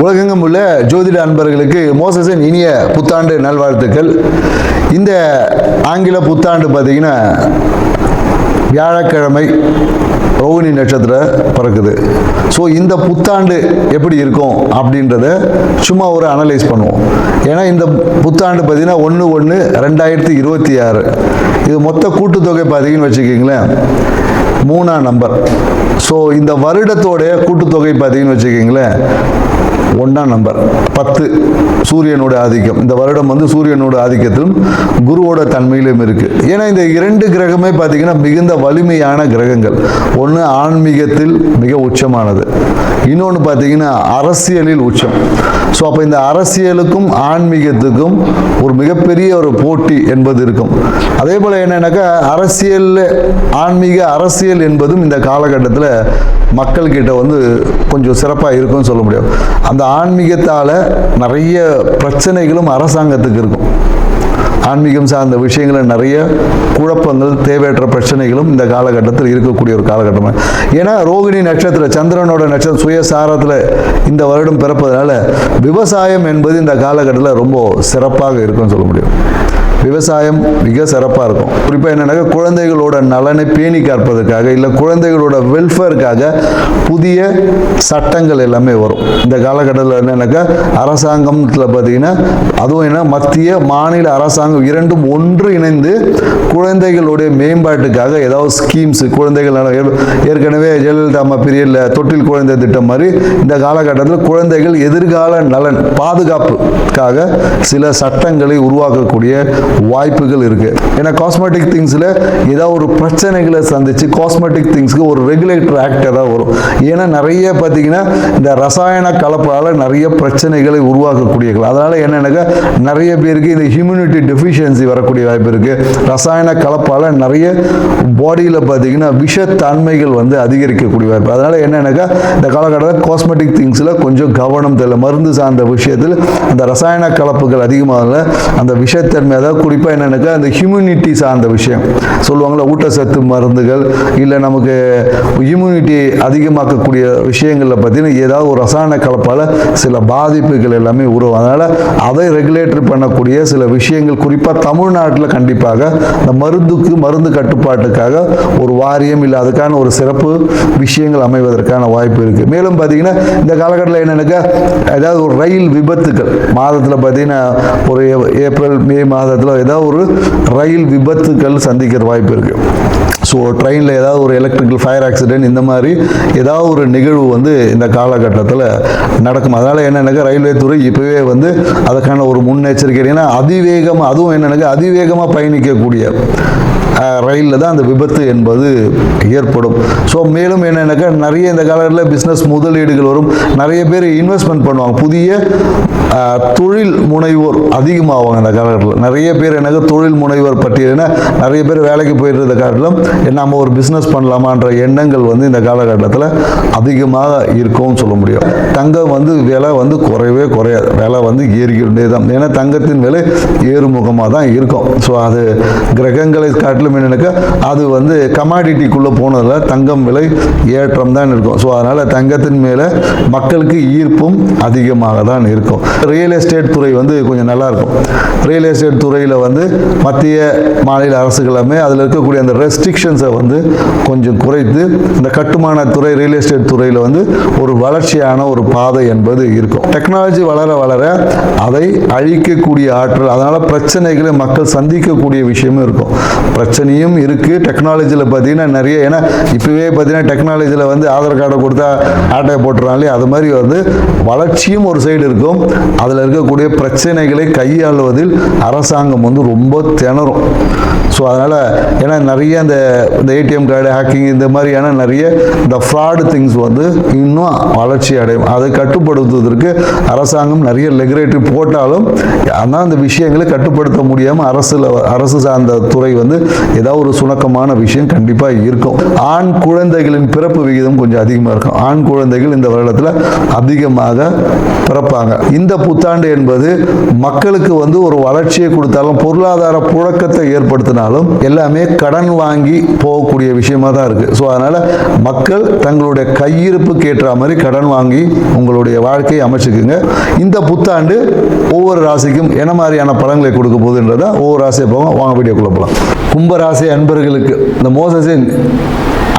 உலகெங்கும் உள்ள ஜோதிட அன்பர்களுக்கு மோசஸின் இனிய புத்தாண்டு நல்வாழ்த்துக்கள். இந்த ஆங்கில புத்தாண்டு பார்த்தீங்கன்னா வியாழக்கிழமை ரோகிணி நட்சத்திரம் பிறக்குது. ஸோ இந்த புத்தாண்டு எப்படி இருக்கும் அப்படின்றத சும்மா ஒரு அனலைஸ் பண்ணுவோம். ஏன்னா இந்த புத்தாண்டு பார்த்தீங்கன்னா 1/1/2026 இது மொத்த கூட்டுத்தொகை பார்த்தீங்கன்னு வச்சுக்கிங்களேன் 3ஆம் நம்பர். ஸோ இந்த வருடத்தோடைய கூட்டுத்தொகை பார்த்தீங்கன்னு வச்சுக்கிங்களேன் 1ஆம் நம்பர் 10 சூரியனோட ஆதிக்கம். இந்த வருடம் வந்து சூரியனோட ஆதிக்கத்திலும் குருவோட தன்மையிலும் இருக்கு. ஏன்னா இந்த 2 கிரகமே பார்த்தீங்கன்னா மிகுந்த வலிமையான கிரகங்கள். ஒன்று ஆன்மீகத்தில் மிக உச்சமானது, இன்னொன்று பார்த்தீங்கன்னா அரசியலில் உச்சம். ஸோ அப்போ இந்த அரசியலுக்கும் ஆன்மீகத்துக்கும் ஒரு மிகப்பெரிய ஒரு போட்டி என்பது இருக்கும். அதே போல் என்னன்னாக்கா அரசியல் ஆன்மீக அரசியல் என்பதும் இந்த காலகட்டத்தில் மக்கள்கிட்ட வந்து கொஞ்சம் சிறப்பாக இருக்கும்னு சொல்ல முடியும். அந்த ஆன்மீகத்தால் நிறைய பிரச்சனைகளும் அரசாங்கத்துக்கு இருக்கும். ஆன்மீகம் சார்ந்த விஷயங்களில் நிறைய குழப்பங்கள், தேவையற்ற பிரச்சனைகளும் இந்த காலகட்டத்தில் இருக்கக்கூடிய ஒரு காலகட்டம். ஏன்னா ரோகிணி நட்சத்திரம் சந்திரனோட நட்சத்திரம் சுயசாரத்தில் இந்த வருடம் பிறப்பதனால விவசாயம் என்பது இந்த காலகட்டத்தில் ரொம்ப சிறப்பாக இருக்கும்னு சொல்ல முடியும். விவசாயம் மிக சிறப்பாக இருக்கும். குறிப்பாக என்னன்னாக்கா குழந்தைகளோட நலனை பேணி காப்பதற்காக இல்லை குழந்தைகளோட வெல்ஃபேருக்காக புதிய சட்டங்கள் எல்லாமே வரும். இந்த காலகட்டத்தில் என்னன்னாக்கா அரசாங்கத்தில் பார்த்தீங்கன்னா அதுவும் என்ன மத்திய மாநில அரசாங்கம் இரண்டும் ஒன்று இணைந்து குழந்தைகளுடைய மேம்பாட்டுக்காக ஏதாவது ஸ்கீம்ஸ் குழந்தைகள் ஏற்கனவே ஜெயலலிதா அம்மா பீரியடில் தொட்டில் குழந்தை திட்டம் மாதிரி இந்த காலகட்டத்தில் குழந்தைகள் எதிர்கால நலன் பாதுகாப்புக்காக சில சட்டங்களை உருவாக்கக்கூடிய வாய்ப்புகள் இருக்கு. ஏன்னா காஸ்மெட்டிக் திங்ஸ்ல ஏதாவது ஒரு பிரச்சனைகளை சந்திச்சு காஸ்மெட்டிக் திங்ஸ்க்கு ஒரு ரெகுலேட்டர் ஆக்ட் ஏதாவது வரும். ஏன்னா நிறைய பார்த்தீங்கன்னா இந்த ரசாயன கலப்பால நிறைய பிரச்சனைகளை உருவாக்கக்கூடியது. அதனால என்னன்னாக்கா நிறைய பேருக்கு இந்த ஹியூமினிட்டி டெஃபிஷியன்சி வரக்கூடிய வாய்ப்பு இருக்கு. ரசாயன கலப்பால நிறைய பாடியில் பார்த்தீங்கன்னா விஷத்தன்மைகள் வந்து அதிகரிக்கக்கூடிய வாய்ப்பு. அதனால என்னன்னாக்கா இந்த காலகட்டத்தில் காஸ்மெட்டிக் திங்ஸ்ல கொஞ்சம் கவனம் தேவை. மருந்து சார்ந்த விஷயத்தில் அந்த ரசாயன கலப்புகள் அதிகமாக அந்த விஷத்தன்மை அதாவது குறிப்பாக என்னன்னாக்கா அந்த ஹியூமினிட்டி சார்ந்த விஷயம் சொல்லுவாங்களா, ஊட்டச்சத்து மருந்துகள் இல்லை நமக்கு இம்யூனிட்டி அதிகமாக்கக்கூடிய விஷயங்களில் பார்த்தீங்கன்னா ஏதாவது ஒரு ரசாயன கலப்பால் சில பாதிப்புகள் எல்லாமே உருவாகும். அதனால் அதை ரெகுலேட்டர் பண்ணக்கூடிய சில விஷயங்கள் குறிப்பாக தமிழ்நாட்டில் கண்டிப்பாக இந்த மருந்து கட்டுப்பாட்டுக்காக ஒரு வாரியம் இல்லை அதுக்கான ஒரு சிறப்பு விஷயங்கள் அமைவதற்கான வாய்ப்பு இருக்குது. மேலும் பார்த்தீங்கன்னா இந்த காலகட்டத்தில் என்னன்னாக்கா ஏதாவது ஒரு ரயில் விபத்துக்கள் மாதத்தில் பார்த்தீங்கன்னா ஒரு ஏப்ரல் மே மாதத்தில் ஏதாவது ஒரு ரயில் விபத்துக்கள் சந்திக்கிற வாய்ப்பு இருக்கு. ஸோ ட்ரெயினில் ஏதாவது ஒரு எலக்ட்ரிக்கல் ஃபயர் ஆக்சிடென்ட் இந்த மாதிரி ஏதாவது ஒரு நிகழ்வு வந்து இந்த காலகட்டத்தில் நடக்கும். அதனால் என்னென்னாக்கா ரயில்வே துறை இப்போவே வந்து அதுக்கான ஒரு முன்னெச்சரிக்கை. ஏன்னா அதிவேகமாக அதுவும் என்னென்னாக்கா அதிவேகமாக பயணிக்கக்கூடிய ரயிலில் தான் அந்த விபத்து என்பது ஏற்படும். ஸோ மேலும் என்னென்னாக்கா நிறைய இந்த காலத்தில் பிஸ்னஸ் முதலீடுகள் வரும். நிறைய பேர் இன்வெஸ்ட்மெண்ட் பண்ணுவாங்க. புதிய தொழில் முனைவோர் அதிகமாகுவாங்க இந்த காலகட்டத்தில். நிறைய பேர் எனக்கு தொழில் முனைவோர் பட்டியல்னா நிறைய பேர் வேலைக்கு போயிட்டு இருந்த காலத்திலும் நம்ம ஒரு பிஸ்னஸ் பண்ணலாமான்ற எண்ணங்கள் வந்து இந்த காலகட்டத்தில் அதிகமாக இருக்கும்னு சொல்ல முடியும். தங்கம் வந்து விலை வந்து குறையவே குறையாது, விலை வந்து ஏறிக்கிட்டே தான். ஏன்னா தங்கத்தின் விலை ஏறுமுகமாக தான் இருக்கும். ஸோ அது கிரகங்களை காட்டிலும் என்னன்னாக்கா அது வந்து கமாடிட்டிக்குள்ளே போனதில் தங்கம் விலை ஏற்றம் தான் இருக்கும். ஸோ அதனால் தங்கத்தின் மேலே மக்களுக்கு ஈர்ப்பும் அதிகமாக தான் இருக்கும். ரியல் எஸ்டேட் துறை வந்து கொஞ்சம் நல்லா இருக்கும். ரியல் எஸ்டேட் துறையில் வந்து மத்திய மாநில அரசுகளுமே அதில் இருக்கக்கூடிய அந்த ரெஸ்ட்ரிக்ஷன்ஸை வந்து கொஞ்சம் குறைத்து இந்த கட்டுமான துறை ரியல் எஸ்டேட் துறையில் வந்து ஒரு வளர்ச்சியான ஒரு பாதை என்பது இருக்கும். டெக்னாலஜி வளர வளர அதை அழிக்கக்கூடிய ஆற்றல், அதனால் பிரச்சனைகளை மக்கள் சந்திக்கக்கூடிய விஷயமும் இருக்கும். பிரச்சனையும் இருக்குது டெக்னாலஜியில் பார்த்தீங்கன்னா நிறைய. ஏன்னா இப்போவே பார்த்தீங்கன்னா டெக்னாலஜியில் வந்து ஆதார் கார்டை கொடுத்தா ஆட்டையை போட்டுறாங்களே, அது மாதிரி வந்து வளர்ச்சியும் ஒரு சைடு இருக்கும். அதில் இருக்கக்கூடிய பிரச்சனைகளை கையாளுவதில் அரசாங்கம் வந்து ரொம்ப திணறும். ஸோ அதனால் ஏன்னா நிறைய இந்த ஏடிஎம் கார்டு ஹேக்கிங் இந்த மாதிரியான நிறைய இந்த ஃப்ராடு திங்ஸ் வந்து இன்னும் வளர்ச்சி அடையும். அதை கட்டுப்படுத்துவதற்கு அரசாங்கம் நிறைய ரெகுலேட்டரி போட்டாலும் ஆனால் அந்த விஷயங்களை கட்டுப்படுத்த முடியாமல் அரசு சார்ந்த துறை வந்து ஏதாவது ஒரு சுணக்கமான விஷயம் கண்டிப்பாக இருக்கும். ஆண் குழந்தைகளின் பிறப்பு விகிதம் கொஞ்சம் அதிகமாக இருக்கும். ஆண் குழந்தைகள் இந்த வருடத்தில் அதிகமாக பிறப்பாங்க. இந்த புத்தாண்டு என்பது மக்களுக்கு வந்து ஒரு வளர்ச்சியை கொடுத்தாலும் பொருளாதார புழக்கத்தை ஏற்படுத்தினாலும் பண்ணாலும் எல்லாமே கடன் வாங்கி போகக்கூடிய விஷயமா தான் இருக்கு. ஸோ அதனால மக்கள் தங்களுடைய கையிருப்புக்கு ஏற்ற மாதிரி கடன் வாங்கி உங்களுடைய வாழ்க்கையை அமைச்சுக்குங்க. இந்த புத்தாண்டு ஒவ்வொரு ராசிக்கும் என்ன மாதிரியான பலன்களை கொடுக்க போகுதுன்றத ஒவ்வொரு ராசியை போவோம். வாங்க வீடியோக்குள்ள போகலாம். கும்பராசி அன்பர்களுக்கு இந்த மோசஸின்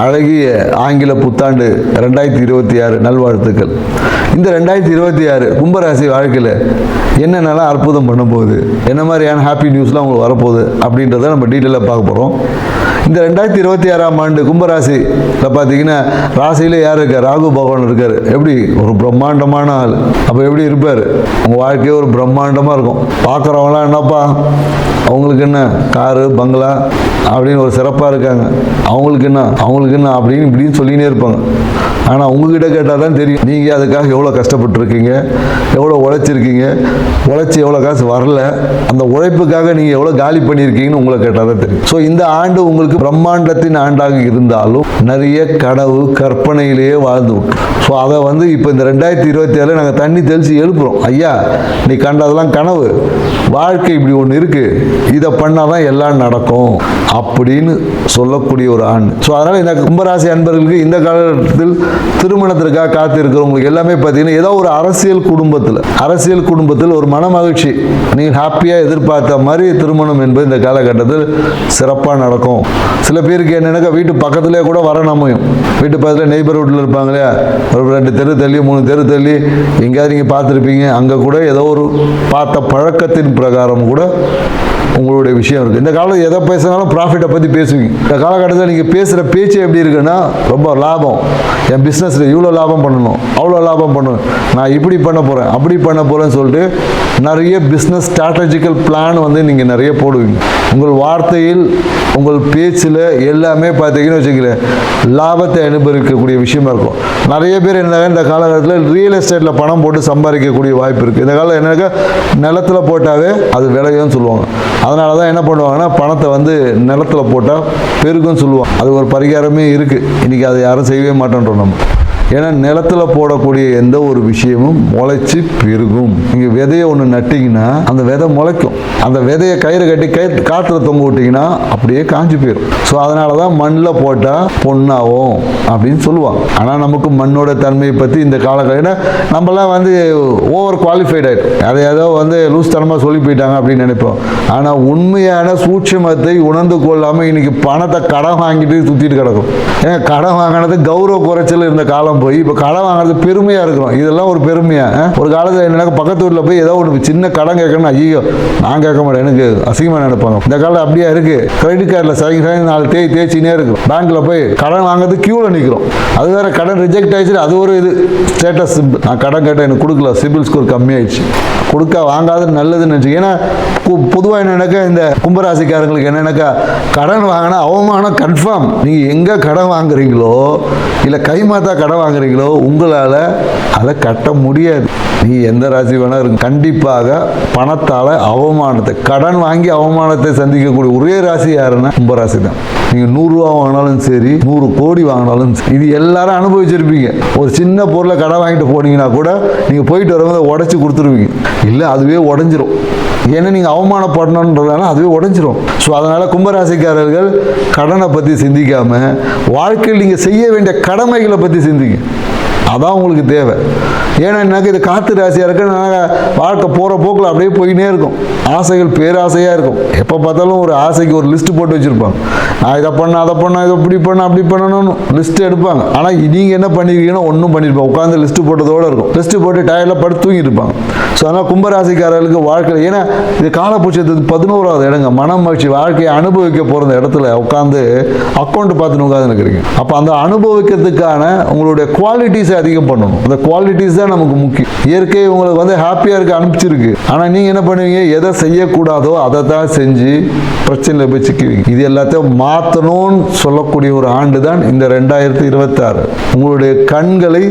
அழகிய ஆங்கில புத்தாண்டு 2026 நல்வாழ்த்துக்கள். இந்த 2026 கும்பராசி வாழ்க்கையில் என்னென்னலாம் அற்புதம் பண்ண போகுது, என்ன மாதிரியான ஹாப்பி நியூஸ்லாம் உங்களுக்கு வரப்போகுது அப்படின்றத நம்ம டீட்டெயிலாக பார்க்க போகிறோம். இந்த 2026ஆம் ஆண்டு கும்பராசியில் பார்த்தீங்கன்னா ராசியிலே யார் இருக்கார்? ராகு பகவான் இருக்கார். எப்படி ஒரு பிரம்மாண்டமான ஆள். அப்போ எப்படி இருப்பார்? உங்கள் வாழ்க்கையே ஒரு பிரம்மாண்டமாக இருக்கும். பார்க்குறவங்களாம் என்னப்பா அவங்களுக்கு என்ன காரு பங்களா அப்படின்னு ஒரு சிறப்பாக இருக்காங்க, அவங்களுக்கு என்ன அப்படின்னு இப்படின்னு சொல்லினே இருப்பாங்க. ஆனால் உங்ககிட்ட கேட்டால் தான் தெரியும் நீங்கள் அதுக்காக எவ்வளோ கஷ்டப்பட்டுருக்கீங்க, எவ்வளோ உழைச்சிருக்கீங்க, உழைச்சி எவ்வளோ காசு வரல, அந்த உழைப்புக்காக நீங்கள் எவ்வளோ காலி பண்ணியிருக்கீங்கன்னு உங்களை கேட்டால் தான் தெரியும். ஸோ இந்த ஆண்டு உங்களுக்கு பிரம்மாண்டத்தின் ஆண்டாக இருந்தாலும் நிறைய கனவு கற்பனையிலேயே வாழ்ந்து விட்டு, ஸோ அதை இப்போ இந்த 2027 நாங்கள் தண்ணி தெளித்து எழுப்புகிறோம். ஐயா நீ கண்டதெல்லாம் கனவு, வாழ்க்கை இப்படி ஒன்று இருக்குது, இதை பண்ணால் தான் எல்லாம் நடக்கும் அப்படின்னு சொல்லக்கூடிய ஒரு ஆண்டு. ஸோ அதனால் இந்த கும்பராசி அன்பர்களுக்கு இந்த காலகட்டத்தில் திருமணத்திற்காக காத்து இருக்கிறவங்களுக்கு எல்லாமே பார்த்தீங்கன்னா ஏதோ ஒரு அரசியல் குடும்பத்தில் ஒரு மன மகிழ்ச்சி, நீங்கள் ஹாப்பியாக எதிர்பார்த்த மாதிரி திருமணம் என்பது இந்த காலகட்டத்தில் சிறப்பாக நடக்கும். சில பேருக்கு என்னென்னாக்கா வீட்டு பக்கத்துலேயே கூட வர அமையும். வீட்டு பக்கத்தில் நெய்பர்ஹுட்டில் இருப்பாங்க இல்லையா, ஒரு 2 தெரு தள்ளி 3 தெரு தள்ளி எங்கேயாவது நீங்கள் பார்த்துருப்பீங்க. அங்கே கூட ஏதோ ஒரு பார்த்த பழக்கத்தின் பிரகாரம் கூட உங்களுடைய விஷயம் இருக்குது. இந்த காலத்தில் எதை பேசினாலும் ப்ராஃபிட்டை பற்றி பேசுவீங்க. இந்த காலகட்டத்தில் நீங்கள் பேசுகிற பேச்சு எப்படி இருக்குன்னா ரொம்ப லாபம், என் பிஸ்னஸில் இவ்வளோ லாபம் பண்ணணும், அவ்வளோ லாபம் பண்ணணும், நான் இப்படி பண்ண போகிறேன் அப்படி பண்ண போகிறேன்னு சொல்லிட்டு நிறைய பிஸ்னஸ் ஸ்ட்ராட்டஜிக்கல் பிளான் நீங்கள் நிறைய போடுவீங்க. உங்கள் வார்த்தையில் உங்கள் பேச்சில் எல்லாமே பார்த்தீங்கன்னு வச்சுக்கிறேன் லாபத்தை அனுபவிக்கக்கூடிய விஷயமா இருக்கும். நிறைய பேர் என்ன இந்த காலகட்டத்தில் ரியல் எஸ்டேட்டில் பணம் போட்டு சம்பாதிக்கக்கூடிய வாய்ப்பு இருக்குது. இந்த காலம் என்னக்கா நிலத்தில் போட்டாவே அது விளையும்னு சொல்லுவாங்க. அதனால தான் என்ன பண்ணுவாங்கன்னா பணத்தை நிலத்தில் போட்டால் பெருகுன்னு சொல்லுவாங்க. அது ஒரு பரிகாரமே இருக்குது. இன்றைக்கி அதை யாரும் செய்யவே மாட்டோன்றோம் நம்ம. ஏன்னா நிலத்தில் போடக்கூடிய எந்த ஒரு விஷயமும் முளைச்சி பெருகும். நீங்கள் விதையை ஒன்று நட்டிங்கன்னா அந்த விதை முளைக்கும். அந்த விதையை கயிறு கட்டி காற்றுல தொங்க விட்டிங்கன்னா அப்படியே காஞ்சி போயிடும். ஸோ அதனால தான் மண்ணில் போட்டால் பொண்ணாகும் அப்படின்னு சொல்லுவாங்க. ஆனால் நமக்கு மண்ணோட தன்மையை பற்றி இந்த காலகட்டம் நம்மளாம் ஓவர் குவாலிஃபைட் ஆகிடும். அதை ஏதோ லூஸ் தனமாக சொல்லி போயிட்டாங்க அப்படின்னு நினைப்போம். ஆனால் உண்மையான சூட்சுமத்தை உணர்ந்து கொள்ளாமல் இன்னைக்கு பணத்தை கடன் வாங்கிட்டு சுற்றிட்டு கிடக்கும். ஏன்னா கடன் வாங்கினது கௌரவ குறைச்சல் இருந்த காலம் போய் இப்போ கடன் வாங்குறது பெருமையாக இருக்கிறோம். இதெல்லாம் ஒரு பெருமையா? ஒரு காலத்தில் என்ன பக்கத்து ஊரில் போய் ஏதோ ஒரு சின்ன கடன் கேட்கணும், ஐயோ நான் கேட்க மாட்டேன், எனக்கு அசிங்கமாக நினைப்பாங்க. இந்த காலம் அப்படியா இருக்கு. கிரெடிட் கார்டில் சாயங்காலம் 4 தேய்ச்சினே இருக்கும். பேங்க்ல போய் கடன் வாங்குறது கியூவில் நிற்கிறோம். அது வேற கடன் ரிஜெக்ட் ஆயிடுச்சு. அது ஒரு ஸ்டேட்டஸ் சிம்பிள். நான் கடன் கேட்டேன் எனக்கு கொடுக்கல, சிபில் ஸ்கோர் கம்மியாயிடுச்சு, கொடுக்க வாங்காத நல்லதுன்னு நினச்சி. ஏன்னா பொதுவாக என்னன்னாக்கா இந்த கும்பராசிக்காரங்களுக்கு என்னன்னாக்கா கடன் வாங்கினா அவமானம் கன்ஃபார்ம். நீங்கள் எங்கே கடன் வாங்குறீங்களோ இல்லை கைமாத்தா கடன் வாங்குறீங்களோ உங்களால் அதை கட்ட முடியாது. நீ எந்த ராசி வேணா இருக்கு, கண்டிப்பாக பணத்தால் அவமானத்தை, கடன் வாங்கி அவமானத்தை சந்திக்கக்கூடிய ஒரே ராசி யாருன்னா கும்பராசி தான். நீங்கள் 100 ரூபா வாங்கினாலும் சரி, 100 கோடி வாங்கினாலும் சரி, இது எல்லாரும் அனுபவிச்சிருப்பீங்க. ஒரு சின்ன பொருளை கடன் வாங்கிட்டு போனீங்கன்னா கூட நீங்கள் போயிட்டு வரும்போது உடச்சி கொடுத்துருவீங்க. இல்லை அதுவே உடஞ்சிரும். ஏன்னா நீங்கள் அவமானப்படணுன்றதுனால அதுவே உடஞ்சிரும். ஸோ அதனால் கும்பராசிக்காரர்கள் கடனை பற்றி சிந்திக்காமல் வாழ்க்கையில் நீங்கள் செய்ய வேண்டிய கடமைகளை பற்றி சிந்திங்க. அதான் உங்களுக்கு தேவை. ஏன்னா இது காற்று ராசியாக இருக்கு. வாழ்க்கை போகிற போக்கில் அப்படியே போயினே இருக்கும். ஆசைகள் பேராசையாக இருக்கும். எப்போ பார்த்தாலும் ஒரு ஆசைக்கு ஒரு லிஸ்ட்டு போட்டு வச்சுருப்பாங்க. நான் இதை பண்ண அதை பண்ண இதை இப்படி பண்ண அப்படி பண்ணணும்னு லிஸ்ட்டு எடுப்பாங்க. ஆனால் நீங்கள் என்ன பண்ணிருக்கீங்கன்னா ஒன்றும் பண்ணியிருப்பாங்க. உட்காந்து லிஸ்ட்டு போட்டதோடு இருக்கும். லிஸ்ட்டு போட்டு டயரில் படுத்து தூங்கிட்டு இருப்பாங்க. ஸோ அதனால் கும்பராசிக்காரர்களுக்கு வாழ்க்கையில் ஏன்னா இது காலபட்சத்துக்கு 11வது இடங்க மனம் மகிழ்ச்சி வாழ்க்கையை அனுபவிக்க போகிற இடத்துல உட்காந்து அக்கௌண்ட் பார்த்துன்னு உட்காந்து இருக்கிறீங்க. அப்போ அந்த அனுபவிக்கிறதுக்கான உங்களுடைய குவாலிட்டிஸை அதிகம் பண்ணணும். அந்த குவாலிட்டிஸ் தான் நமக்கு முக்கியம். இயற்கை உங்களுக்கு ஹாப்பியாக இருக்க அனுப்பிச்சிருக்கு. ஆனால் நீங்கள் என்ன பண்ணுவீங்க, எதை செய்யக்கூடாதோ அதை தான் செஞ்சு பிரச்சனையில் போய் சிக்குவீங்க. இது எல்லாத்தையும் மாற்றணும்னு சொல்லக்கூடிய ஒரு ஆண்டு தான் இந்த 2026. உங்களுடைய கண்களை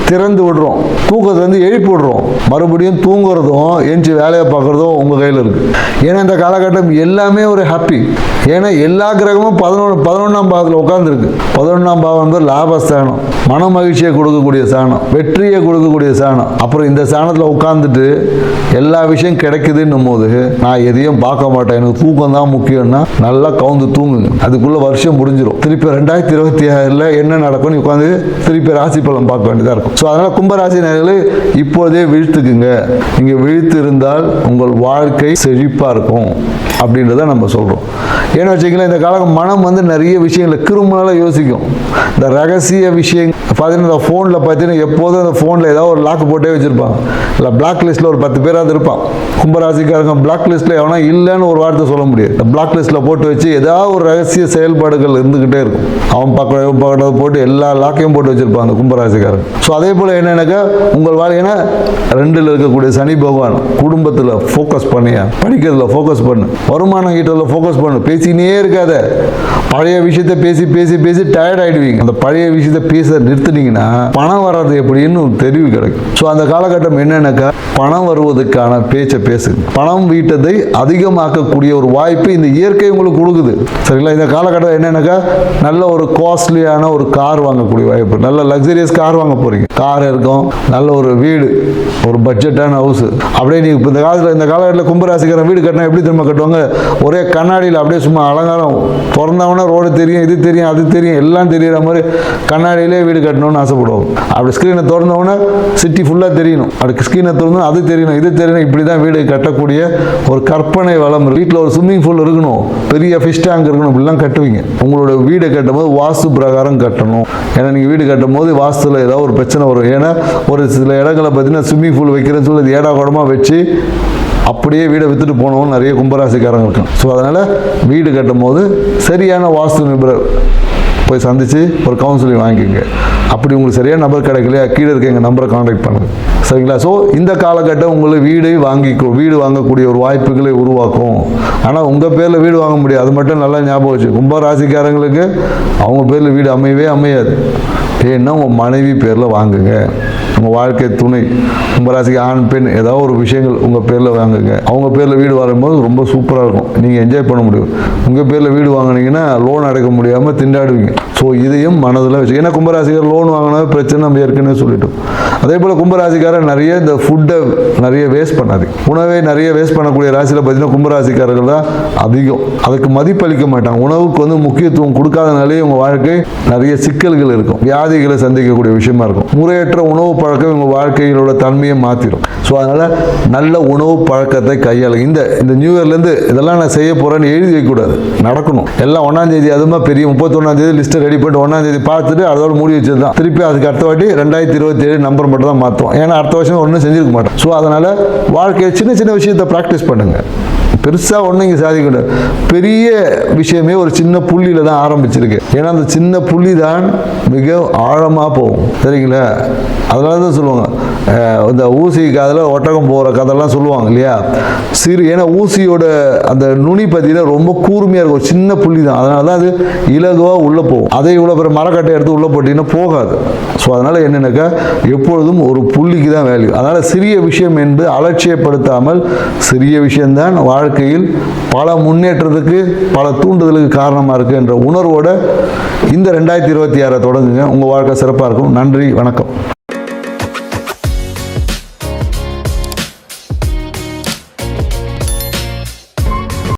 திறந்து விடுறோம், தூக்கத்தை எழுப்பி விடுறோம். மறுபடியும் தூங்குறதும் எஞ்சி வேலையை பார்க்குறதும் உங்கள் கையில் இருக்குது. ஏன்னா இந்த காலகட்டம் எல்லாமே ஒரு ஹாப்பி. ஏன்னா எல்லா கிரகமும் 11ஆம் பாவத்தில் உட்காந்துருக்கு. 11ஆம் பாவம் என்பது லாபஸ்தானம், மன மகிழ்ச்சியை கொடுக்கக்கூடிய ஸ்தானம், வெற்றியை கொடுக்கக்கூடிய இருக்கக்கூடிய ஸ்தானம். அப்புறம் இந்த ஸ்தானத்தில் உட்காந்துட்டு எல்லா விஷயம் கிடைக்குதுன்னும் போது நான் எதையும் பார்க்க மாட்டேன், எனக்கு தூக்கம் தான் முக்கியம்னா நல்லா கவுந்து தூங்குங்க. அதுக்குள்ள வருஷம் முடிஞ்சிடும். திருப்பி 2026 என்ன நடக்கும்னு உட்காந்து திருப்பி ராசி பலன் பார்க்க வேண்டியதாக இருக்கும். ஸோ அதனால் கும்பராசி நேயர்களே இப்போதே விழித்துக்குங்க. நீங்கள் விழித்து இருந்தால் உங்கள் வாழ்க்கை செழிப்பாக இருக்கும் அப்படின்றத நம்ம சொல்கிறோம். ஏன்னு வச்சுக்கலாம், இந்த காலம் மனம் வந்து நிறைய விஷயங்களை கிரிமினலாக யோசிக்கும். இந்த ரகசிய விஷயம் பார்த்தீங்கன்னா இந்த ஃபோனில் பார்த்தீங்கன்னா எப்போதும் அந்த ஃபோனில் ஏதாவது ஒரு லாக் போட்டே வச்சுருப்பாங்க. இல்லை பிளாக் லிஸ்ட்டில் ஒரு 10 பேராவது இருப்பான். கும்பராசிக்காரங்க பிளாக் லிஸ்ட்டில் எவனா இல்லைன்னு ஒரு வார்த்தை சொல்ல முடியாது. இந்த பிளாக் லிஸ்ட்டில் போட்டு வச்சு ஏதாவது ஒரு ரகசிய செயல்பாடுகள் இருந்துக்கிட்டே இருக்கும். அவன் பக்கத்தை போட்டு எல்லா லாக்கையும் போட்டு வச்சுருப்பாங்க அந்த கும்பராசிக்காரங்க. ஸோ அதே போல் என்னென்னாக்கா உங்கள் வாழ்க்கைனா 2ல் இருக்கக்கூடிய சனி பகவான் குடும்பத்தில் ஃபோக்கஸ் பண்ணியா, படிக்கிறதுல ஃபோக்கஸ் பண்ணு, வருமானம் ஈட்டத்தில் ஃபோக்கஸ் பண்ணு. பேசினே இருக்காத. பழைய விஷயத்தை பேசி பேசி பேசி டயர்ட் ஆகிடுவீங்க. அந்த பழைய விஷயத்தை பேச நிறுத்தினீங்கன்னா பணம் வர்றது எப்படின்னு தெரிவு கிடைக்கும். ஸோ அந்த காலகட்டம் என்னன்னாக்கா பணம் வருவதற்கான பேச்சை பேசுங்க. பணம் வீட்டதை அதிகமாக்கக்கூடிய ஒரு வாய்ப்பு இந்த இயற்கை உங்களுக்கு கொடுக்குது. சரிங்களா? இந்த காலகட்டம் என்னன்னாக்கா நல்ல ஒரு காஸ்ட்லியான ஒரு கார் வாங்கக்கூடிய வாய்ப்பு, நல்ல லக்ஸரியஸ் கார் வாங்க போறீங்க. கார் இருக்கும், நல்ல ஒரு வீடு, ஒரு பட்ஜெட்டான ஹவுஸ். அப்படியே நீ இந்த காலத்தில் இந்த காலகட்டத்தில் கும்பராசிக்காரன் வீடு கட்டினா எப்படி திரும்ப கட்டுவாங்க? ஒரே கண்ணாடியில் அப்படியே சும்மா அலங்காரம் திறந்தவொன்னே ரோடு தெரியும், இது தெரியும், அது தெரியும், எல்லாம் தெரியுற மாதிரி கண்ணாடியிலே வீடு கட்டணும்னு ஆசைப்படுவோம். அப்படி ஸ்க்ரீனை திறந்தவொன்னே சிட்டி ஃபுல்லாக தெரியணும், அப்படி ஸ்க்ரீனை திறந்து அது தெரியணும், இது தெரியணும். இப்படி தான் வீடு கட்டக்கூடிய ஒரு கற்பனை வளம். வீட்டில் ஒரு ஸ்விம்மிங் பூல் இருக்கணும், பெரிய ஃபிஷ் டேங்க் இருக்கணும், இப்படிலாம் கட்டுவீங்க. உங்களோட வீடை கட்டும் போது வாஸ்து பிரகாரம் கட்டணும். ஏன்னா நீங்கள் வீடு கட்டும் போது வாஸ்துல ஏதாவது ஒரு பிரச்சனை வரும். ஏன்னா ஒரு சில இடங்களை பார்த்தீங்கன்னா ஸ்விம்மிங் பூல் வைக்கிறேன்னு சொல்லி ஏடா கூடமாக வச்சு அப்படியே வீடை விற்றுட்டு போனவங்க நிறைய கும்பராசிக்காரங்க இருக்கும். ஸோ அதனால் வீடு கட்டும் போது சரியான வாஸ்து நிபுணர் போய் சந்தித்து ஒரு கவுன்சிலிங் வாங்கிக்கோங்க. அப்படி உங்களுக்கு சரியான நம்பர் கிடைக்கலையா, கீழே இருக்க எங்கள் நம்பரை கான்டாக்ட் பண்ணுங்க. சரிங்களா? ஸோ இந்த காலகட்டம் உங்களுக்கு வீடு வாங்கக்கூடிய ஒரு வாய்ப்புகளை உருவாக்கும். ஆனால் உங்கள் பேரில் வீடு வாங்க முடியாது, அது மட்டும் நல்லா ஞாபகம் வச்சு. கும்பராசிக்காரங்களுக்கு அவங்க பேரில் வீடு அமையாது. ஏன்னா உங்கள் மனைவி பேரில் வாங்குங்க. உங்கள் வாழ்க்கை துணை கும்பராசிக்கு ஆண் பெண் ஏதாவது ஒரு விஷயங்கள் உங்கள் பேரில் வாங்குங்க. அவங்க பேரில் வீடு வாங்கும்போது ரொம்ப சூப்பராக இருக்கும், நீங்கள் என்ஜாய் பண்ண முடியும். உங்கள் பேரில் வீடு வாங்கினீங்கன்னா லோன் அடைக்க முடியாமல் திண்டாடுவீங்க. ஸோ இதையும் மனதில் வச்சு, ஏன்னா கும்பராசிக்காரர் லோன் வாங்கினா பிரச்சனை நம்ம ஏற்கனவே சொல்லிட்டோம். அதே போல் கும்பராசிக்காரர் நிறைய இந்த ஃபுட்டை நிறைய வேஸ்ட் பண்ணாது, உணவை நிறைய வேஸ்ட் பண்ணக்கூடிய ராசியில் பார்த்தீங்கன்னா கும்பராசிக்காரர்கள் தான் அதிகம். அதுக்கு மதிப்பளிக்க மாட்டாங்க. உணவுக்கு வந்து முக்கியத்துவம் கொடுக்காதனாலே உங்கள் வாழ்க்கை நிறைய சிக்கல்கள் இருக்கும், வியாதிகளை சந்திக்கக்கூடிய விஷயமா இருக்கும். முறையற்ற உணவு பழக்கம் உங்கள் வாழ்க்கையிலோட தன்மையை மாற்றிடும். ஸோ அதனால் நல்ல உணவு பழக்கத்தை கையாளுங்க. இந்த நியூ இயர்லேருந்து இதெல்லாம் நான் செய்ய போகிறேன்னு எழுதி வைக்கக்கூடாது, நடக்கணும். எல்லாம் 1ஆம் தேதி, அதுமா பெரிய 31ஆம் தேதி லிஸ்ட்டை ரெடி பண்ணிட்டு 1ஆம் தேதி பார்த்துட்டு அதோட மூடி வச்சது தான். திருப்பி அதுக்கு அடுத்த வாட்டி 2027 நம்பர் மட்டும் தான் மாற்றுவோம். ஏன்னா அடுத்த வருஷம் ஒன்றும் செஞ்சிருக்க மாட்டோம். ஸோ அதனால் வாழ்க்கையை சின்ன சின்ன விஷயத்தை ப்ராக்டிஸ் பண்ணுங்கள். பெருசாக ஒன்றும் இங்கே சாதிக்கக்கூடாது. பெரிய விஷயமே ஒரு சின்ன புள்ளியில் தான் ஆரம்பிச்சிருக்கு. ஏன்னா அந்த சின்ன புள்ளி தான் மிக ஆழமாக போகும். சரிங்களா? அதனால தான் சொல்லுவாங்க இந்த ஊசி காதில் ஒட்டகம் போகிற கதைலாம் சொல்லுவாங்க இல்லையா? ஏன்னா ஊசியோட அந்த நுனி பார்த்தீங்கன்னா ரொம்ப கூர்மையாக இருக்கும், ஒரு சின்ன புள்ளி தான். அதனால தான் அது இலகுவாக உள்ளே போகும். அதை இவ்வளோ பெரிய மரக்கட்டை எடுத்து உள்ளே போட்டிங்கன்னா போகாது. ஸோ அதனால் என்னென்னாக்கா எப்பொழுதும் ஒரு புள்ளிக்கு தான் வேல்யூ. அதனால் சிறிய விஷயம் என்று அலட்சியப்படுத்தாமல் சிறிய விஷயம்தான் வாழ்க்கையில் பல முன்னேற்றத்துக்கு பல தூண்டுதலுக்கு காரணமாக இருக்குது என்ற உணர்வோடு இந்த 2026 தொடங்குங்க. உங்கள் வாழ்க்கை சிறப்பாக இருக்கும். நன்றி, வணக்கம்.